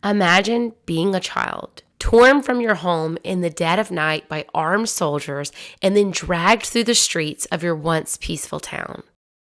Imagine being a child, torn from your home in the dead of night by armed soldiers and then dragged through the streets of your once peaceful town.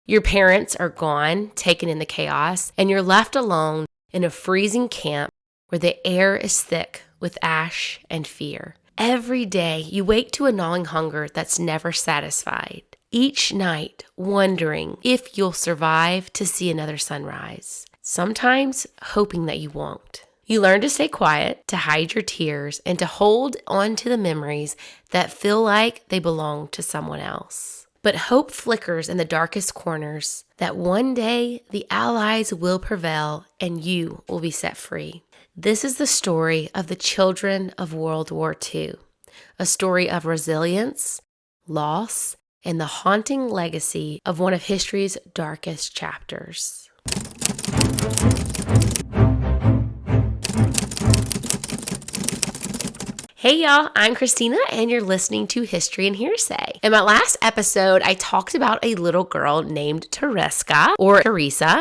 Your parents are gone, taken in the chaos, and you're left alone in a freezing camp where the air is thick with ash and fear. Every day, you wake to a gnawing hunger that's never satisfied. Each night, wondering if you'll survive to see another sunrise. Sometimes hoping that you won't. You learn to stay quiet, to hide your tears, and to hold on to the memories that feel like they belong to someone else. But hope flickers in the darkest corners that one day the Allies will prevail and you will be set free. This is the story of the children of World War II, a story of resilience, loss, and the haunting legacy of one of history's darkest chapters. Hey y'all, I'm Christina and you're listening to History and Hearsay. In my last episode, I talked about a little girl named Teresa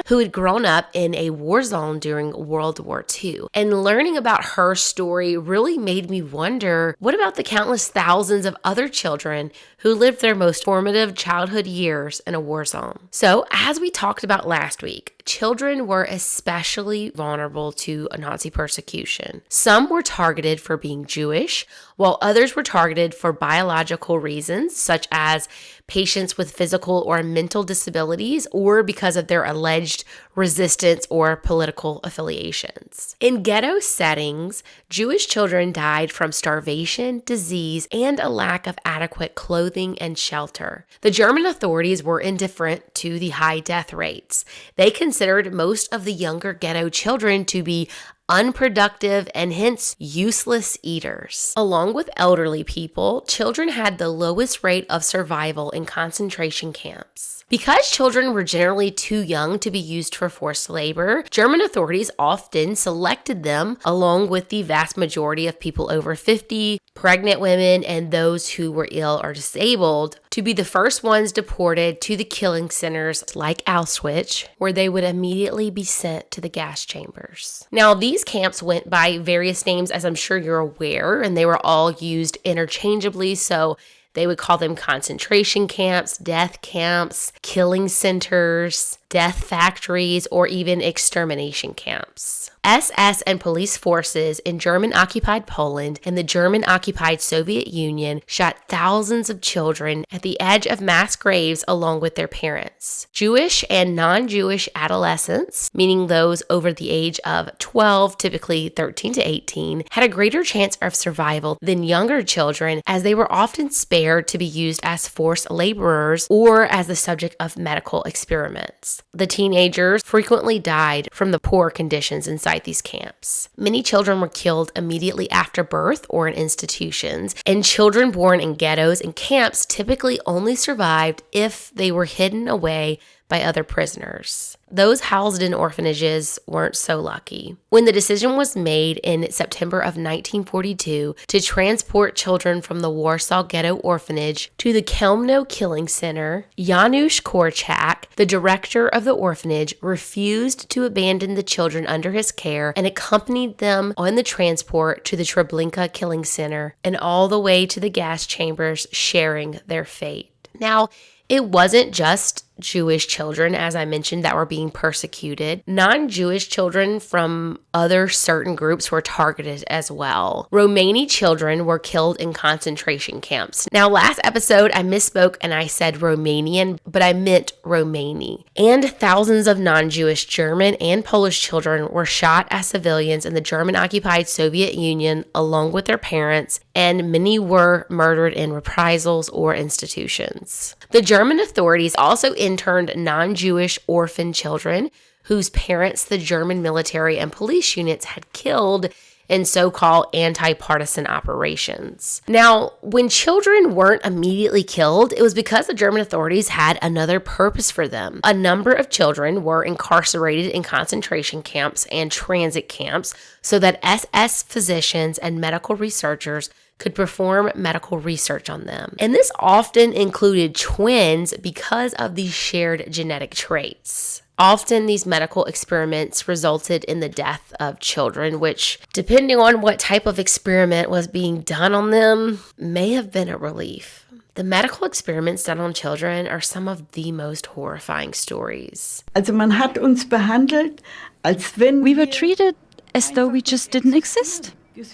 who had grown up in a war zone during World War II. And learning about her story really made me wonder, what about the countless thousands of other children who lived their most formative childhood years in a war zone? So, as we talked about last week, children were especially vulnerable to Nazi persecution. Some were targeted for being Jewish, while others were targeted for biological reasons, such as patients with physical or mental disabilities, or because of their alleged resistance or political affiliations. In ghetto settings, Jewish children died from starvation, disease, and a lack of adequate clothing and shelter. The German authorities were indifferent to the high death rates. They considered most of the younger ghetto children to be unproductive and hence useless eaters. Along with elderly people, children had the lowest rate of survival in concentration camps. Because children were generally too young to be used for forced labor, German authorities often selected them, along with the vast majority of people over 50, pregnant women, and those who were ill or disabled, to be the first ones deported to the killing centers like Auschwitz, where they would immediately be sent to the gas chambers. Now, these camps went by various names, as I'm sure you're aware, and they were all used interchangeably, so they would call them concentration camps, death camps, killing centers, death factories, or even extermination camps. SS and police forces in German-occupied Poland and the German-occupied Soviet Union shot thousands of children at the edge of mass graves along with their parents. Jewish and non-Jewish adolescents, meaning those over the age of 12, typically 13 to 18, had a greater chance of survival than younger children, as they were often spared to be used as forced laborers or as the subject of medical experiments. The teenagers frequently died from the poor conditions inside these camps. Many children were killed immediately after birth or in institutions, and children born in ghettos and camps typically only survived if they were hidden away by other prisoners. Those housed in orphanages weren't so lucky. When the decision was made in September of 1942 to transport children from the Warsaw Ghetto Orphanage to the Chełmno Killing Center, Janusz Korczak, the director of the orphanage, refused to abandon the children under his care and accompanied them on the transport to the Treblinka Killing Center and all the way to the gas chambers, sharing their fate. Now, it wasn't just Jewish children, as I mentioned, that were being persecuted. Non-Jewish children from other certain groups were targeted as well. Romani children were killed in concentration camps. Now, last episode, I misspoke and I said Romanian, but I meant Romani. And thousands of non-Jewish German and Polish children were shot as civilians in the German-occupied Soviet Union along with their parents, and many were murdered in reprisals or institutions. The German authorities also interned non-Jewish orphan children whose parents the German military and police units had killed in so-called anti-partisan operations. Now, when children weren't immediately killed, it was because the German authorities had another purpose for them. A number of children were incarcerated in concentration camps and transit camps so that SS physicians and medical researchers could perform medical research on them. And this often included twins because of these shared genetic traits. Often these medical experiments resulted in the death of children, which, depending on what type of experiment was being done on them, may have been a relief. The medical experiments done on children are some of the most horrifying stories. Also man hat uns behandelt, als wenn We were treated as though we just didn't exist,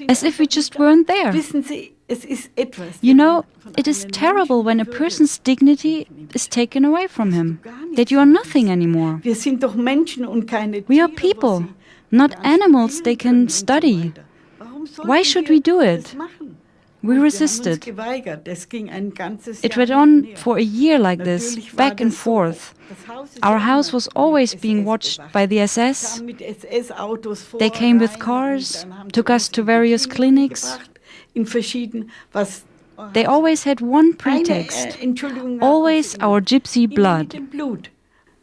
as if we just weren't there. Wissen Sie, es ist etwas. You know, it is terrible when a person's dignity is taken away from him, that you are nothing anymore. Wir sind doch Menschen und keine We are Tiere, people, wo Sie not ganz animals spielen they können can und so study. weiter. Warum sollten Why should wir we do das it? machen? We Wir haben resisted. uns geweigert. Es ging ein ganzes It Jahr went hin und on her. for a year like this, Natürlich war back and das so. forth. Das Haus ist Our ja house immer was mit always being SS watched bewacht. by the SS. Kamen mit SS-Autos vor, They came with rein cars, und dann haben took sie us uns to in die various Kliniken clinics. gebracht, in verschieden, was They always had one keine, pretext, Entschuldigung, always our gypsy immer mit blood. dem Blut.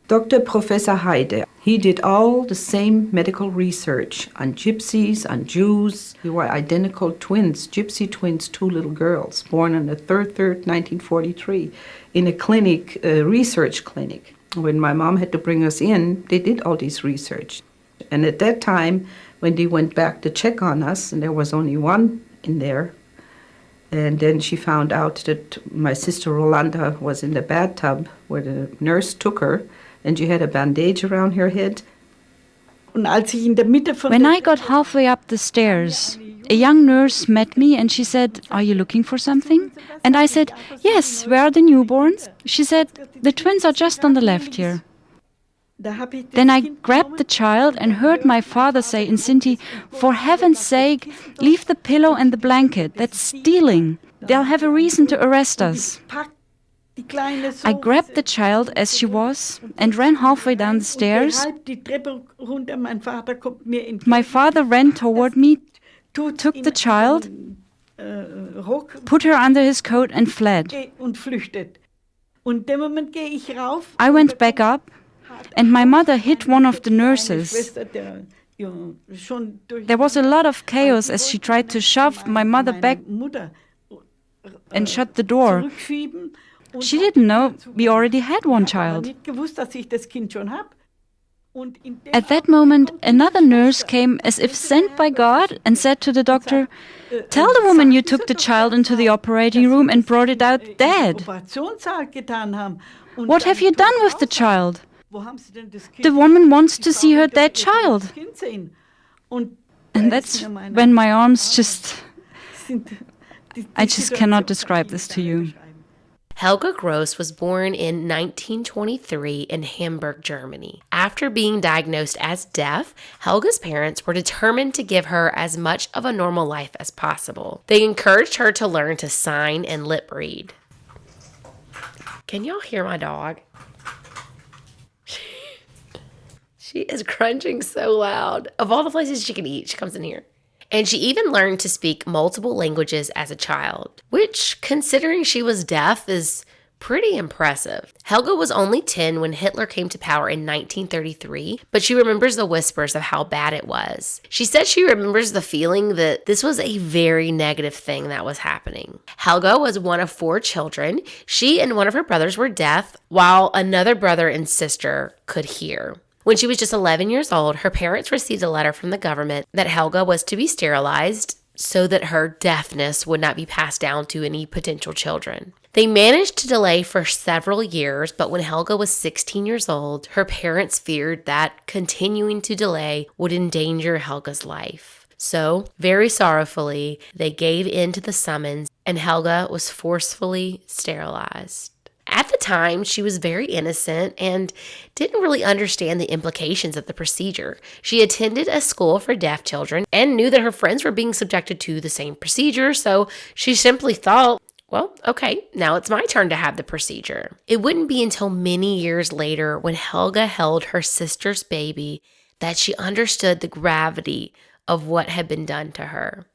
Dr. Professor Heide, he did all the same medical research on gypsies, on Jews. We were identical twins, gypsy twins, two little girls, born on the 3rd, 1943, in a clinic, a research clinic. When my mom had to bring us in, they did all this research. And at that time, when they went back to check on us, and there was only one in there, and then she found out that my sister Rolanda was in the bathtub where the nurse took her, and she had a bandage around her head. Und als ich in der Mitte von When der I got halfway up the stairs, a young nurse met me and she said, "Are you looking for something?" And I said, "Yes, where are the newborns?" She said, "The twins are just on the left here." Da hab ich das Then I Kind grabbed the genommen, child and heard my father say in Sinti, "For heaven's sake, leave the pillow and the blanket. That's stealing. They'll have a reason to arrest us." pack die Kleine so, I grabbed the child as she was and ran halfway down the stairs. und die Treppe runter, mein Vater kommt mir entgegen, My father ran toward me, tut took in the child, einen, Ruck put her under his coat and fled. und flüchtet. Und in dem Moment gehe ich rauf. I went back up and my mother hit one of the Meine nurses. Schwester, der, ja, schon durch There was a lot of chaos as she tried to shove my mother back Mutter and shut the door. zurückschieben. Und She hat didn't know dazu we already had one Ich habe aber child. nicht gewusst, dass ich das Kind schon habe. Und in dem At that moment, another nurse came as if sent by God and said to the doctor, "Tell the woman you took the child into the operating room and brought it out dead. Operationssaal getan haben. Und What dann have you done with the child? Wo haben Sie denn das Kind? The woman wants to Die see Frau her will dead das child." Kind sehen. Und And da that's ist mir meine- when my arms just... sind die I just Situation cannot kann describe ich this nicht to you. beschreiben. Helga Gross was born in 1923 in Hamburg, Germany. After being diagnosed as deaf, Helga's parents were determined to give her as much of a normal life as possible. They encouraged her to learn to sign and lip read. Can y'all hear my dog? She is crunching so loud. Of all the places she can eat, she comes in here. And she even learned to speak multiple languages as a child, which, considering she was deaf, is pretty impressive. Helga was only 10 when Hitler came to power in 1933, but she remembers the whispers of how bad it was. She said she remembers the feeling that this was a very negative thing that was happening. Helga was one of 4 children. She and one of her brothers were deaf, while another brother and sister could hear. When she was just 11 years old, her parents received a letter from the government that Helga was to be sterilized so that her deafness would not be passed down to any potential children. They managed to delay for several years, but when Helga was 16 years old, her parents feared that continuing to delay would endanger Helga's life. So, very sorrowfully, they gave in to the summons, and Helga was forcefully sterilized. At the time, she was very innocent and didn't really understand the implications of the procedure. She attended a school for deaf children and knew that her friends were being subjected to the same procedure, so she simply thought, well, okay, now it's my turn to have the procedure. It wouldn't be until many years later when Helga held her sister's baby that she understood the gravity of what had been done to her.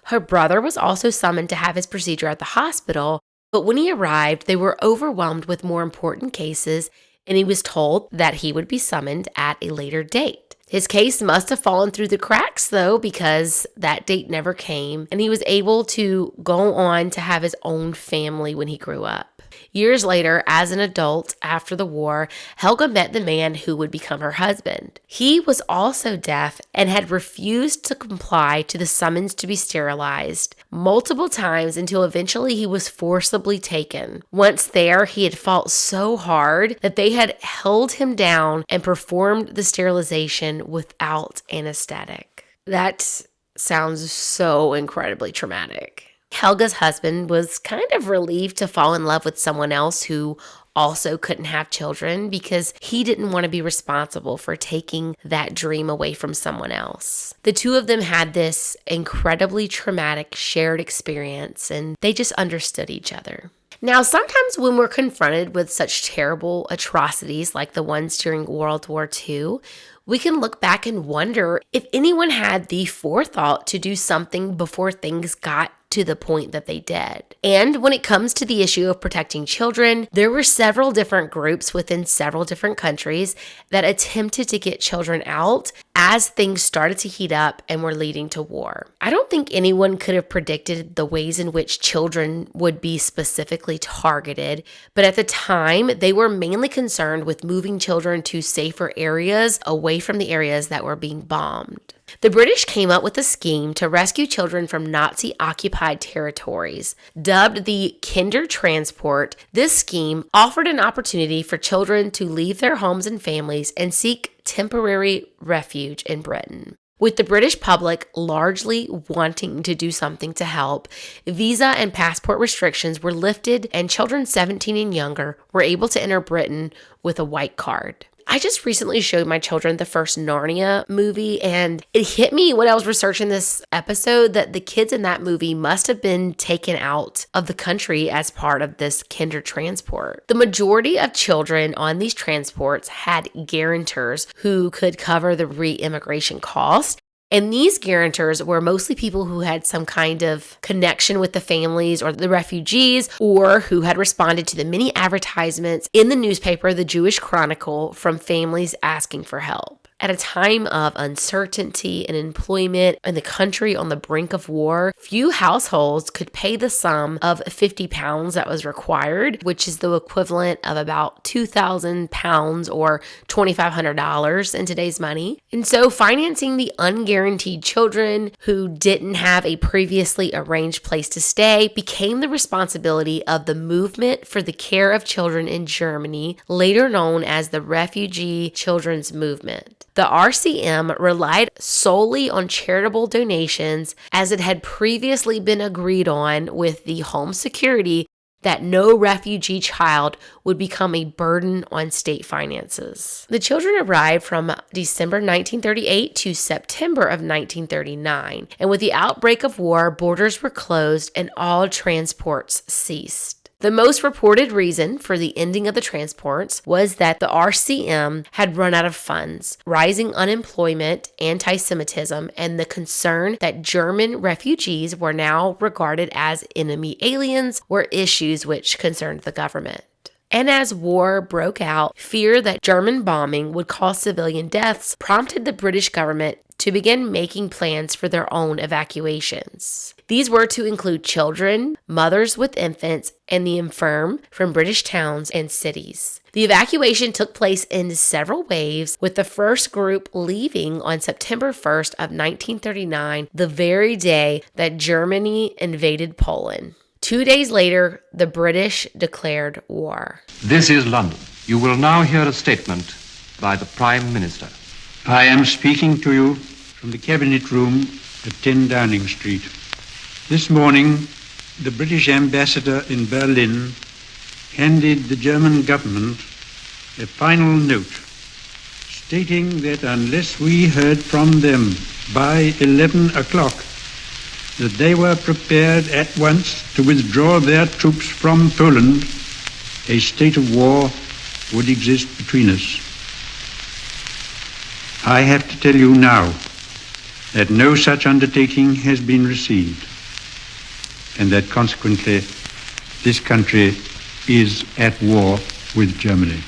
Her brother was also summoned to have his procedure at the hospital, but when he arrived, they were overwhelmed with more important cases, and he was told that he would be summoned at a later date. His case must have fallen through the cracks, though, because that date never came, and he was able to go on to have his own family when he grew up. Years later, as an adult after the war, Helga met the man who would become her husband. He was also deaf and had refused to comply to the summons to be sterilized multiple times until eventually he was forcibly taken. Once there, he had fought so hard that they had held him down and performed the sterilization without anesthetic. That sounds so incredibly traumatic. Helga's husband was kind of relieved to fall in love with someone else who also couldn't have children because he didn't want to be responsible for taking that dream away from someone else. The two of them had this incredibly traumatic shared experience, and they just understood each other. Now, sometimes when we're confronted with such terrible atrocities like the ones during World War II, we can look back and wonder if anyone had the forethought to do something before things got to the point that they did. And when it comes to the issue of protecting children, there were several different groups within several different countries that attempted to get children out as things started to heat up and were leading to war. I don't think anyone could have predicted the ways in which children would be specifically targeted, but at the time, they were mainly concerned with moving children to safer areas away from the areas that were being bombed. The British came up with a scheme to rescue children from Nazi-occupied territories. Dubbed the Kindertransport, this scheme offered an opportunity for children to leave their homes and families and seek temporary refuge in Britain. With the British public largely wanting to do something to help, visa and passport restrictions were lifted and children 17 and younger were able to enter Britain with a white card. I just recently showed my children the first Narnia movie, and it hit me when I was researching this episode that the kids in that movie must have been taken out of the country as part of this Kindertransport. The majority of children on these transports had guarantors who could cover the re-immigration cost. And these guarantors were mostly people who had some kind of connection with the families or the refugees, or who had responded to the many advertisements in the newspaper, the Jewish Chronicle, from families asking for help. At a time of uncertainty and employment in the country on the brink of war, few households could pay the sum of £50 that was required, which is the equivalent of about £2,000 or $2,500 in today's money. And so financing the unguaranteed children who didn't have a previously arranged place to stay became the responsibility of the Movement for the Care of Children in Germany, later known as the Refugee Children's Movement. The RCM relied solely on charitable donations, as it had previously been agreed on with the Home Security that no refugee child would become a burden on state finances. The children arrived from December 1938 to September of 1939, and with the outbreak of war, borders were closed and all transports ceased. The most reported reason for the ending of the transports was that the RCM had run out of funds. Rising unemployment, anti-Semitism, and the concern that German refugees were now regarded as enemy aliens were issues which concerned the government. And as war broke out, fear that German bombing would cause civilian deaths prompted the British government to begin making plans for their own evacuations. These were to include children, mothers with infants, and the infirm from British towns and cities. The evacuation took place in several waves, with the first group leaving on September 1st of 1939, the very day that Germany invaded Poland. 2 days later, the British declared war. This is London. You will now hear a statement by the Prime Minister. I am speaking to you from the Cabinet Room at 10 Downing Street. This morning, the British ambassador in Berlin handed the German government a final note stating that unless we heard from them by 11 o'clock, that they were prepared at once to withdraw their troops from Poland, a state of war would exist between us. I have to tell you now that no such undertaking has been received, and that consequently this country is at war with Germany.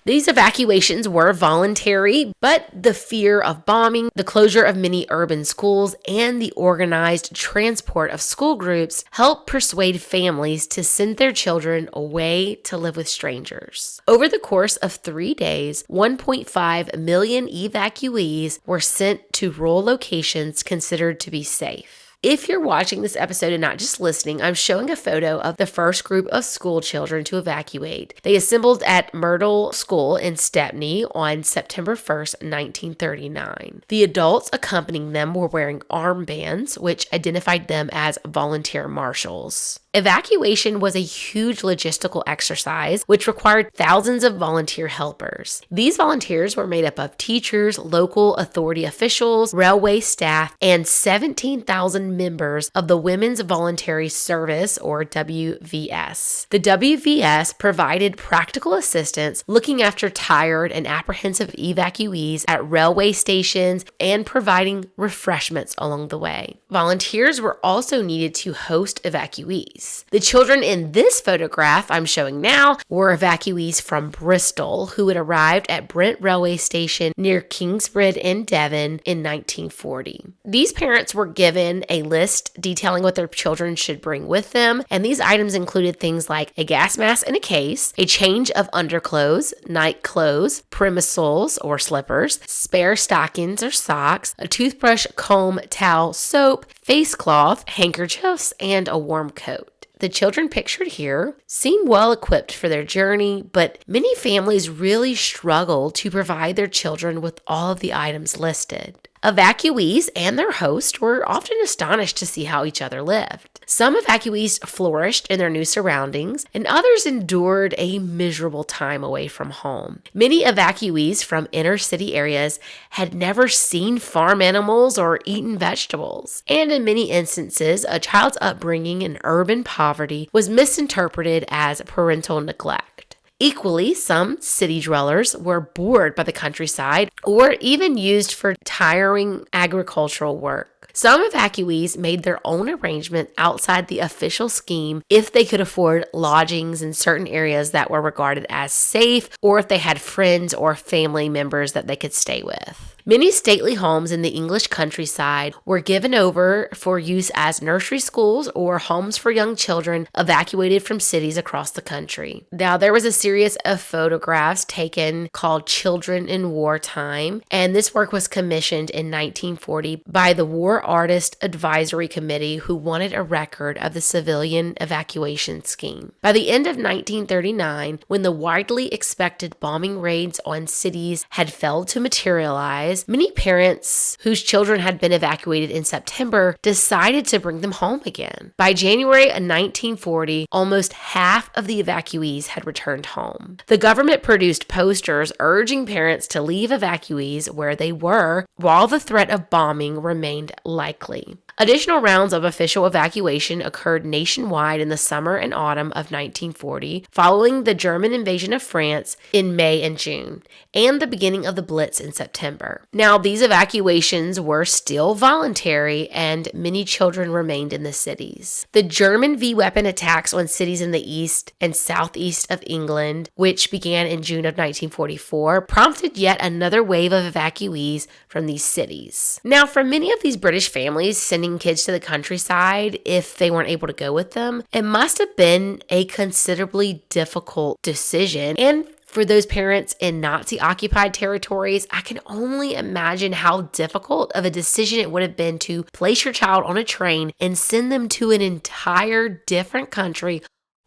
These evacuations were voluntary, but the fear of bombing, the closure of many urban schools, and the organized transport of school groups helped persuade families to send their children away to live with strangers. Over the course of 3 days, 1.5 million evacuees were sent to rural locations considered to be safe. If you're watching this episode and not just listening, I'm showing a photo of the first group of school children to evacuate. They assembled at Myrtle School in Stepney on September 1st, 1939. The adults accompanying them were wearing armbands, which identified them as volunteer marshals. Evacuation was a huge logistical exercise which required thousands of volunteer helpers. These volunteers were made up of teachers, local authority officials, railway staff, and 17,000 members of the Women's Voluntary Service, or WVS. The WVS provided practical assistance looking after tired and apprehensive evacuees at railway stations and providing refreshments along the way. Volunteers were also needed to host evacuees. The children in this photograph I'm showing now were evacuees from Bristol who had arrived at Brent Railway Station near Kingsbridge in Devon in 1940. These parents were given a list detailing what their children should bring with them, and these items included things like a gas mask in a case, a change of underclothes, night clothes, primisoles or slippers, spare stockings or socks, a toothbrush, comb, towel, soap, face cloth, handkerchiefs, and a warm coat. The children pictured here seem well equipped for their journey, but many families really struggle to provide their children with all of the items listed. Evacuees and their host were often astonished to see how each other lived. Some evacuees flourished in their new surroundings, and others endured a miserable time away from home. Many evacuees from inner city areas had never seen farm animals or eaten vegetables, and in many instances, a child's upbringing in urban poverty was misinterpreted as parental neglect. Equally, some city dwellers were bored by the countryside or even used for tiring agricultural work. Some evacuees made their own arrangement outside the official scheme if they could afford lodgings in certain areas that were regarded as safe, or if they had friends or family members that they could stay with. Many stately homes in the English countryside were given over for use as nursery schools or homes for young children evacuated from cities across the country. Now, there was a series of photographs taken called Children in Wartime, and this work was commissioned in 1940 by the War Artist Advisory Committee, who wanted a record of the civilian evacuation scheme. By the end of 1939, when the widely expected bombing raids on cities had failed to materialize, many parents whose children had been evacuated in September decided to bring them home again. By January of 1940, almost half of the evacuees had returned home. The government produced posters urging parents to leave evacuees where they were while the threat of bombing remained likely. Additional rounds of official evacuation occurred nationwide in the summer and autumn of 1940, following the German invasion of France in May and June, and the beginning of the Blitz in September. Now, these evacuations were still voluntary, and many children remained in the cities. The German V-weapon attacks on cities in the east and southeast of England, which began in June of 1944, prompted yet another wave of evacuees from these cities. Now, for many of these British families sending kids to the countryside, if they weren't able to go with them, it must have been a considerably difficult decision. And for those parents in Nazi-occupied territories, I can only imagine how difficult of a decision it would have been to place your child on a train and send them to an entire different country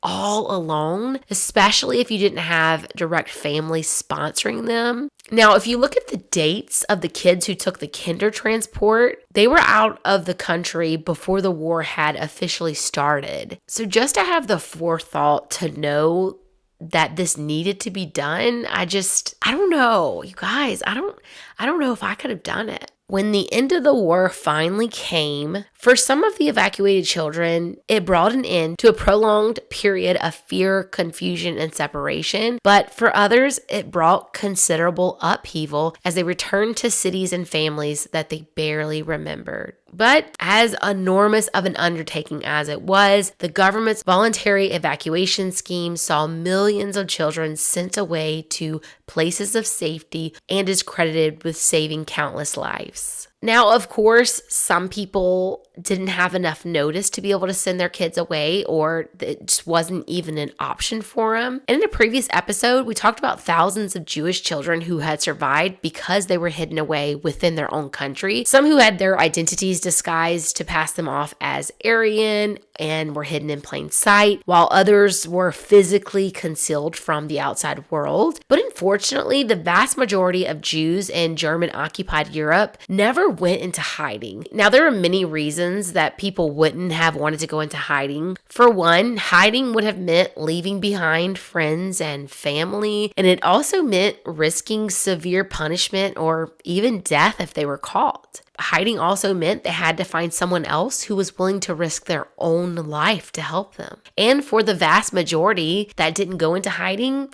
all alone, especially if you didn't have direct family sponsoring them. Now, if you look at the dates of the kids who took the Kindertransport, they were out of the country before the war had officially started. So just to have the forethought to know that this needed to be done, I don't know, you guys, I don't know if I could have done it. When the end of the war finally came, for some of the evacuated children, it brought an end to a prolonged period of fear, confusion, and separation. But for others, it brought considerable upheaval as they returned to cities and families that they barely remembered. But as enormous of an undertaking as it was, the government's voluntary evacuation scheme saw millions of children sent away to places of safety and is credited with saving countless lives. Now, of course, some people didn't have enough notice to be able to send their kids away, or it just wasn't even an option for them. And in a previous episode, we talked about thousands of Jewish children who had survived because they were hidden away within their own country. Some who had their identities disguised to pass them off as Aryan and were hidden in plain sight, while others were physically concealed from the outside world. But unfortunately, the vast majority of Jews in German-occupied Europe never went into hiding. Now, there are many reasons that people wouldn't have wanted to go into hiding. For one, hiding would have meant leaving behind friends and family, and it also meant risking severe punishment or even death if they were caught. Hiding also meant they had to find someone else who was willing to risk their own life to help them. And for the vast majority that didn't go into hiding,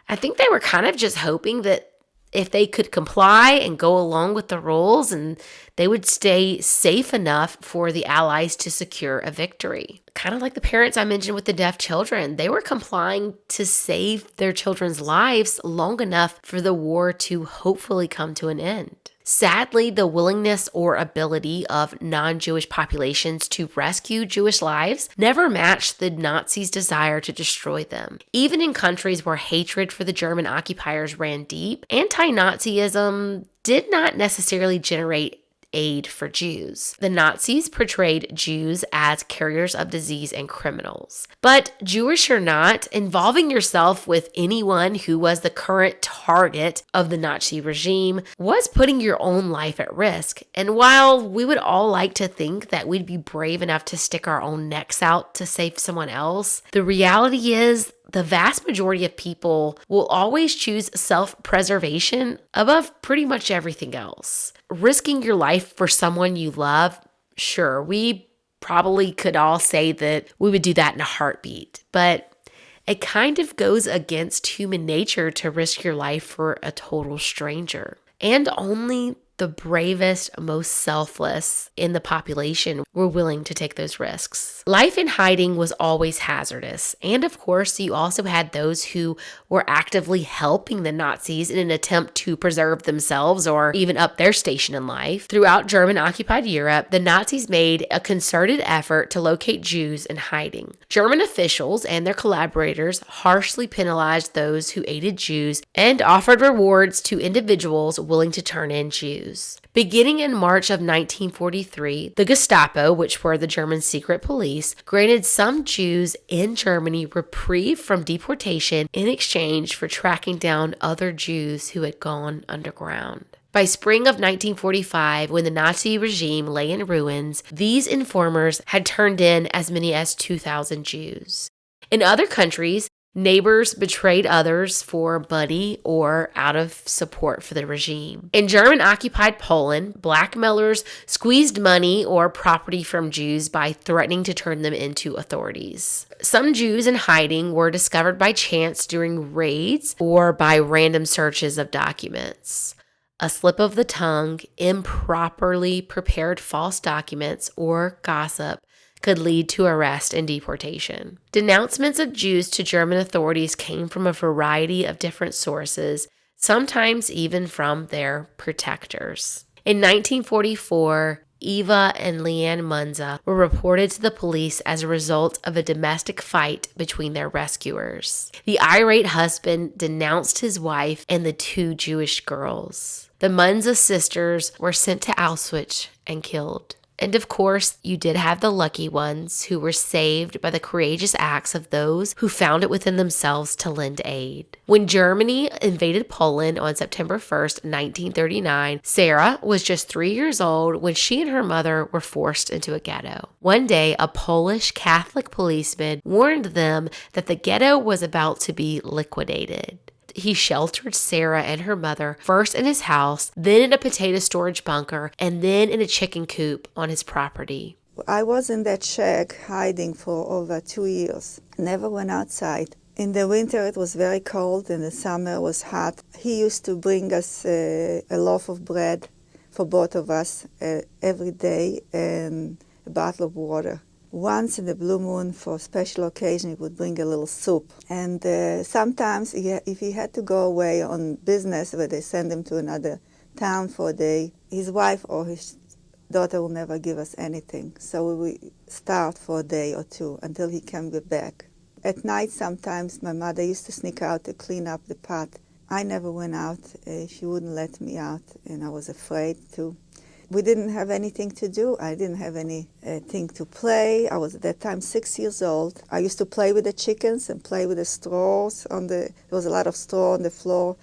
I think they were kind of just hoping that if they could comply and go along with the rules, and they would stay safe enough for the Allies to secure a victory. Kind of like the parents I mentioned with the deaf children. They were complying to save their children's lives long enough for the war to hopefully come to an end. Sadly, the willingness or ability of non-Jewish populations to rescue Jewish lives never matched the Nazis' desire to destroy them. Even in countries where hatred for the German occupiers ran deep, anti-Nazism did not necessarily generate aid for Jews. The Nazis portrayed Jews as carriers of disease and criminals. But Jewish or not, involving yourself with anyone who was the current target of the Nazi regime was putting your own life at risk. And while we would all like to think that we'd be brave enough to stick our own necks out to save someone else, the reality is the vast majority of people will always choose self-preservation above pretty much everything else. Risking your life for someone you love, sure, we probably could all say that we would do that in a heartbeat, but it kind of goes against human nature to risk your life for a total stranger. And only the bravest, most selfless in the population were willing to take those risks. Life in hiding was always hazardous. And of course, you also had those who were actively helping the Nazis in an attempt to preserve themselves or even up their station in life. Throughout German-occupied Europe, the Nazis made a concerted effort to locate Jews in hiding. German officials and their collaborators harshly penalized those who aided Jews and offered rewards to individuals willing to turn in Jews. Beginning in March of 1943, the Gestapo, which were the German secret police, granted some Jews in Germany reprieve from deportation in exchange for tracking down other Jews who had gone underground. By spring of 1945, when the Nazi regime lay in ruins, these informers had turned in as many as 2,000 Jews. In other countries, neighbors betrayed others for money or out of support for the regime. In German-occupied Poland, blackmailers squeezed money or property from Jews by threatening to turn them into authorities. Some Jews in hiding were discovered by chance during raids or by random searches of documents. A slip of the tongue, improperly prepared false documents, or gossip could lead to arrest and deportation. Denouncements of Jews to German authorities came from a variety of different sources, sometimes even from their protectors. In 1944, Eva and Leanne Munza were reported to the police as a result of a domestic fight between their rescuers. The irate husband denounced his wife and the two Jewish girls. The Munza sisters were sent to Auschwitz and killed. And of course, you did have the lucky ones who were saved by the courageous acts of those who found it within themselves to lend aid. When Germany invaded Poland on September 1st, 1939, Sarah was just 3 years old when she and her mother were forced into a ghetto. One day, a Polish Catholic policeman warned them that the ghetto was about to be liquidated. He sheltered Sarah and her mother first in his house, then in a potato storage bunker, and then in a chicken coop on his property. I was in that shack hiding for over 2 years. Never went outside. In the winter it was very cold, in the summer it was hot. He used to bring us a loaf of bread for both of us every day and a bottle of water. Once in the blue moon, for a special occasion, he would bring a little soup. And sometimes, if he had to go away on business, where they send him to another town for a day, his wife or his daughter will never give us anything. So we starve for a day or two until he can be back. At night, sometimes my mother used to sneak out to clean up the pot. I never went out. She wouldn't let me out, and I was afraid to. We didn't have anything to do. I didn't have anything to play. I was at that time 6 years old. I used to play with the chickens and play with the straws. There was a lot of straw on the floor,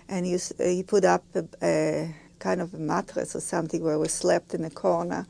and he put up a kind of a mattress or something where we slept in a corner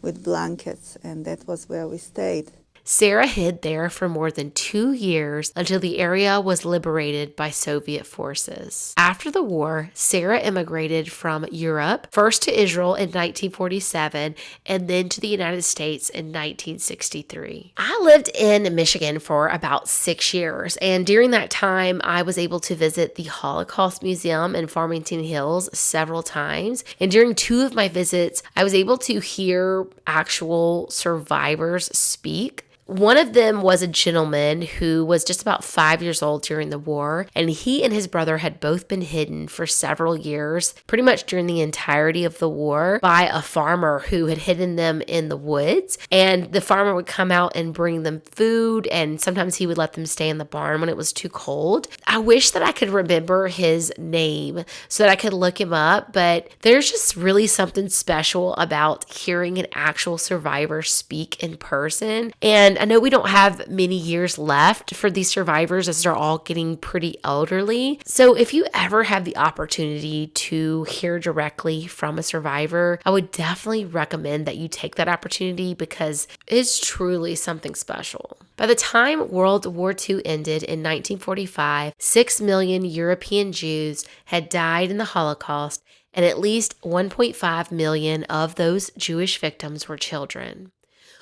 with blankets, and that was where we stayed. Sarah hid there for more than 2 years until the area was liberated by Soviet forces. After the war, Sarah immigrated from Europe, first to Israel in 1947 and then to the United States in 1963. I lived in Michigan for about 6 years, and during that time, I was able to visit the Holocaust Museum in Farmington Hills several times. And during 2 of my visits, I was able to hear actual survivors speak. One of them was a gentleman who was just about 5 years old during the war, and he and his brother had both been hidden for several years, pretty much during the entirety of the war, by a farmer who had hidden them in the woods. And the farmer would come out and bring them food, and sometimes he would let them stay in the barn when it was too cold. I wish that I could remember his name so that I could look him up, but there's just really something special about hearing an actual survivor speak in person. And I know we don't have many years left for these survivors as they're all getting pretty elderly. So if you ever have the opportunity to hear directly from a survivor, I would definitely recommend that you take that opportunity because it's truly something special. By the time World War II ended in 1945, 6 million European Jews had died in the Holocaust, and at least 1.5 million of those Jewish victims were children.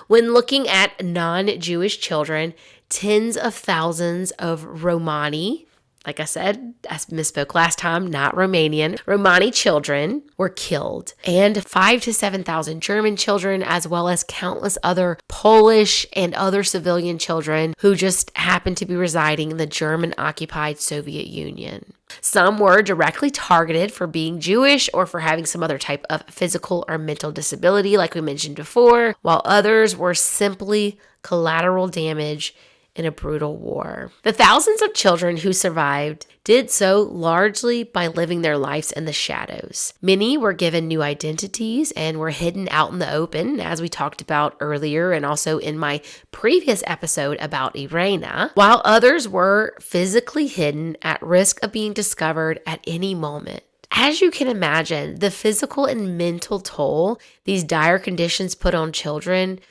When looking at non-Jewish children, tens of thousands of Romani, like I said, I misspoke last time, not Romanian, Romani children were killed, and 5,000 to 7,000 German children, as well as countless other Polish and other civilian children who just happened to be residing in the German-occupied Soviet Union. Some were directly targeted for being Jewish or for having some other type of physical or mental disability, like we mentioned before, while others were simply collateral damage in a brutal war. The thousands of children who survived did so largely by living their lives in the shadows. Many were given new identities and were hidden out in the open, as we talked about earlier and also in my previous episode about Irena, while others were physically hidden at risk of being discovered at any moment. As you can imagine, the physical and mental toll these dire conditions put on children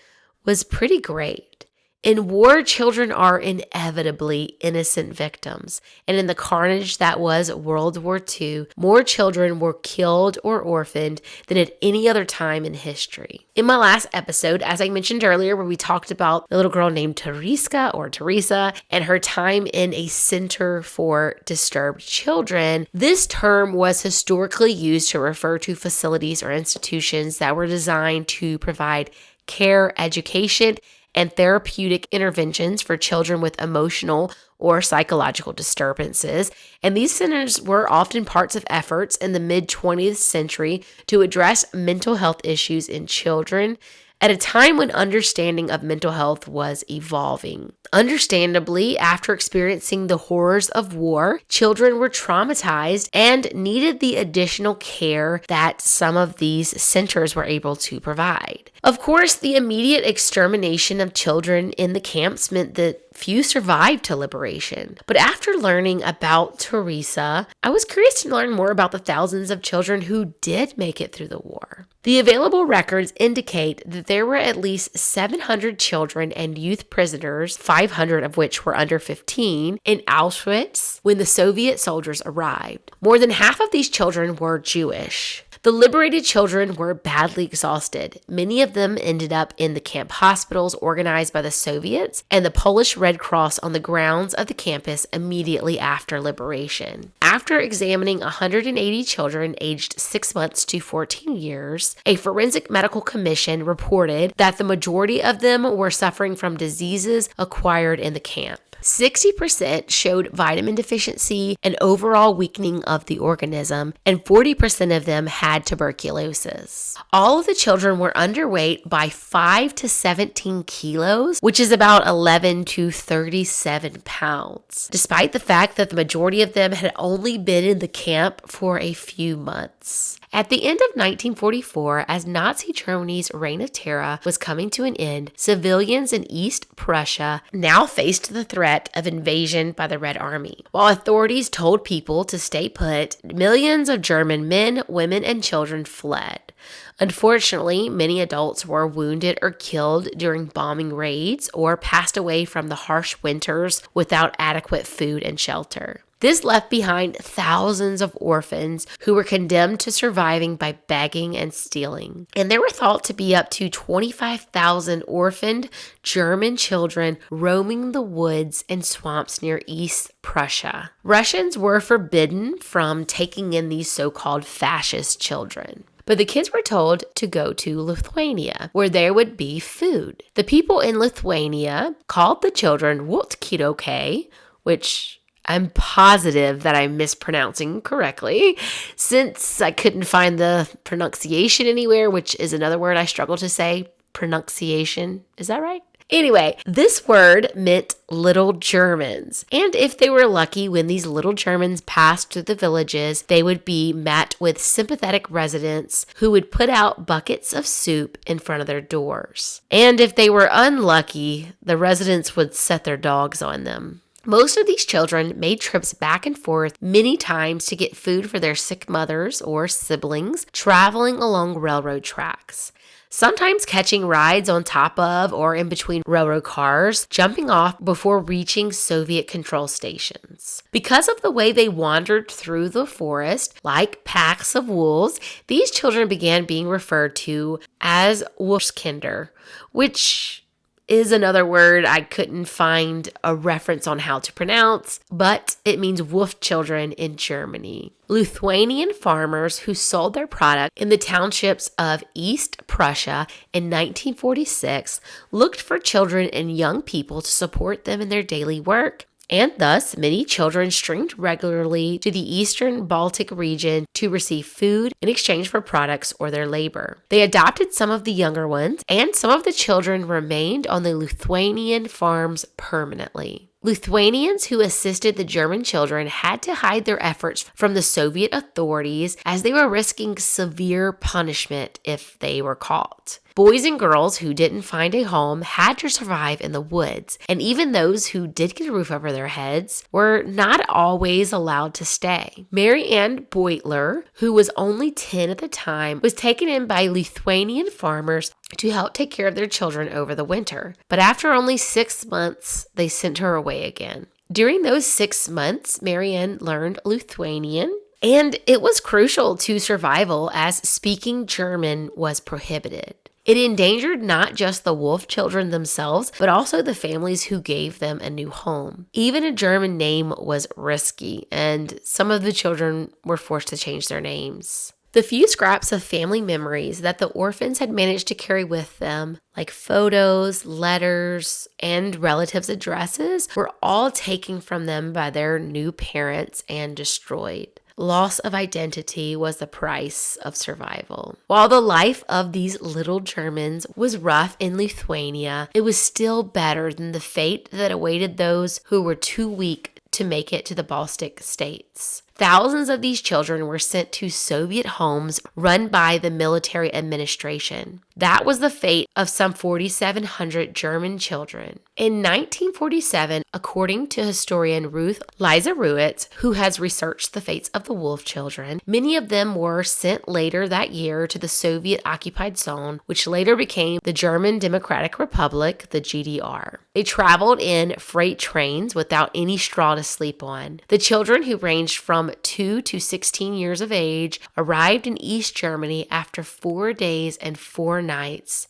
was pretty great. In war, children are inevitably innocent victims, and in the carnage that was World War II, more children were killed or orphaned than at any other time in history. In my last episode, as I mentioned earlier, where we talked about the little girl named Teresa, and her time in a center for disturbed children, this term was historically used to refer to facilities or institutions that were designed to provide care, education, and therapeutic interventions for children with emotional or psychological disturbances. And these centers were often parts of efforts in the mid-20th century to address mental health issues in children at a time when understanding of mental health was evolving. Understandably, after experiencing the horrors of war, children were traumatized and needed the additional care that some of these centers were able to provide. Of course, the immediate extermination of children in the camps meant that few survived to liberation. But after learning about Teresa, I was curious to learn more about the thousands of children who did make it through the war. The available records indicate that there were at least 700 children and youth prisoners, 500 of which were under 15, in Auschwitz when the Soviet soldiers arrived. More than half of these children were Jewish. The liberated children were badly exhausted. Many of them ended up in the camp hospitals organized by the Soviets and the Polish Red Cross on the grounds of the campus immediately after liberation. After examining 180 children aged 6 months to 14 years, a forensic medical commission reported that the majority of them were suffering from diseases acquired in the camp. 60% showed vitamin deficiency and overall weakening of the organism, and 40% of them had tuberculosis. All of the children were underweight by 5 to 17 kilos, which is about 11 to 37 pounds, despite the fact that the majority of them had only been in the camp for a few months. At the end of 1944, as Nazi Germany's reign of terror was coming to an end, civilians in East Prussia now faced the threat of invasion by the Red Army. While authorities told people to stay put, millions of German men, women, and children fled. Unfortunately, many adults were wounded or killed during bombing raids or passed away from the harsh winters without adequate food and shelter. This left behind thousands of orphans who were condemned to surviving by begging and stealing. And there were thought to be up to 25,000 orphaned German children roaming the woods and swamps near East Prussia. Russians were forbidden from taking in these so-called fascist children. But the kids were told to go to Lithuania, where there would be food. The people in Lithuania called the children Wolfskinder, which I'm positive that I'm mispronouncing correctly, since I couldn't find the pronunciation anywhere, which is another word I struggle to say. Pronunciation. Is that right? Anyway, this word meant little Germans. And if they were lucky, when these little Germans passed through the villages, they would be met with sympathetic residents who would put out buckets of soup in front of their doors. And if they were unlucky, the residents would set their dogs on them. Most of these children made trips back and forth many times to get food for their sick mothers or siblings, traveling along railroad tracks. Sometimes catching rides on top of or in between railroad cars, jumping off before reaching Soviet control stations. Because of the way they wandered through the forest, like packs of wolves, these children began being referred to as Wolfskinder, which is another word I couldn't find a reference on how to pronounce, but it means wolf children in Germany. Lithuanian farmers who sold their product in the townships of East Prussia in 1946 looked for children and young people to support them in their daily work. And thus, many children streamed regularly to the eastern Baltic region to receive food in exchange for products or their labor. They adopted some of the younger ones, and some of the children remained on the Lithuanian farms permanently. Lithuanians who assisted the German children had to hide their efforts from the Soviet authorities as they were risking severe punishment if they were caught. Boys and girls who didn't find a home had to survive in the woods, and even those who did get a roof over their heads were not always allowed to stay. Mary Ann Beutler, who was only 10 at the time, was taken in by Lithuanian farmers to help take care of their children over the winter. But after only 6 months, they sent her away again. During those 6 months, Mary Ann learned Lithuanian, and it was crucial to survival as speaking German was prohibited. It endangered not just the wolf children themselves, but also the families who gave them a new home. Even a German name was risky, and some of the children were forced to change their names. The few scraps of family memories that the orphans had managed to carry with them, like photos, letters, and relatives' addresses, were all taken from them by their new parents and destroyed. Loss of identity was the price of survival. While the life of these little Germans was rough in Lithuania, it was still better than the fate that awaited those who were too weak to make it to the Baltic states. Thousands of these children were sent to Soviet homes run by the military administration. That was the fate of some 4,700 German children. In 1947, according to historian Ruth Leise-Ruetz, who has researched the fates of the wolf children, many of them were sent later that year to the Soviet-occupied zone, which later became the German Democratic Republic, the GDR. They traveled in freight trains without any straw to sleep on. The children, who ranged from from 2 to 16 years of age arrived in East Germany after 4 days and 4 nights.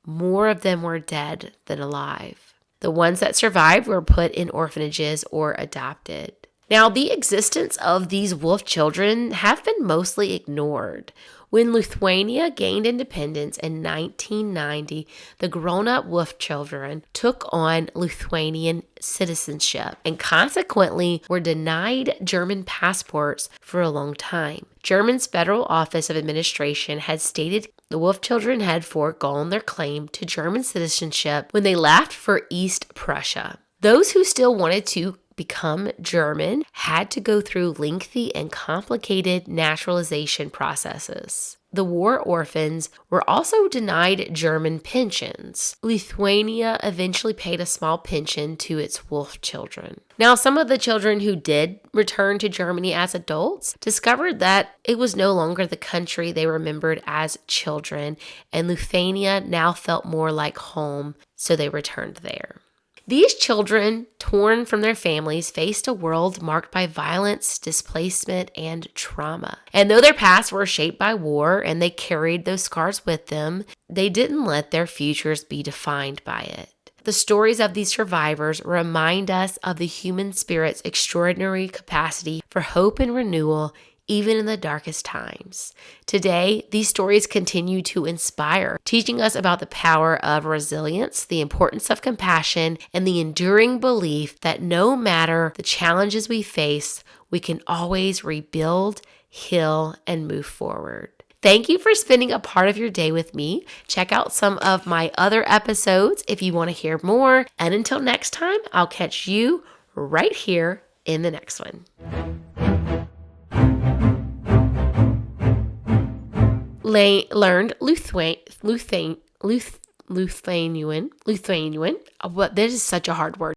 More of them were dead than alive. The ones that survived were put in orphanages or adopted. Now, the existence of these wolf children have been mostly ignored. When Lithuania gained independence in 1990, the grown-up wolf children took on Lithuanian citizenship and consequently were denied German passports for a long time. Germany's Federal Office of Administration had stated the wolf children had foregone their claim to German citizenship when they left for East Prussia. Those who still wanted to become German had to go through lengthy and complicated naturalization processes. The war orphans were also denied German pensions. Lithuania eventually paid a small pension to its wolf children. Now, some of the children who did return to Germany as adults discovered that it was no longer the country they remembered as children, and Lithuania now felt more like home, so they returned there. These children, torn from their families, faced a world marked by violence, displacement, and trauma. And though their pasts were shaped by war and they carried those scars with them, they didn't let their futures be defined by it. The stories of these survivors remind us of the human spirit's extraordinary capacity for hope and renewal, even in the darkest times. Today, these stories continue to inspire, teaching us about the power of resilience, the importance of compassion, and the enduring belief that no matter the challenges we face, we can always rebuild, heal, and move forward. Thank you for spending a part of your day with me. Check out some of my other episodes if you want to hear more. And until next time, I'll catch you right here in the next one. Learned Lithuanian. What? This is such a hard word.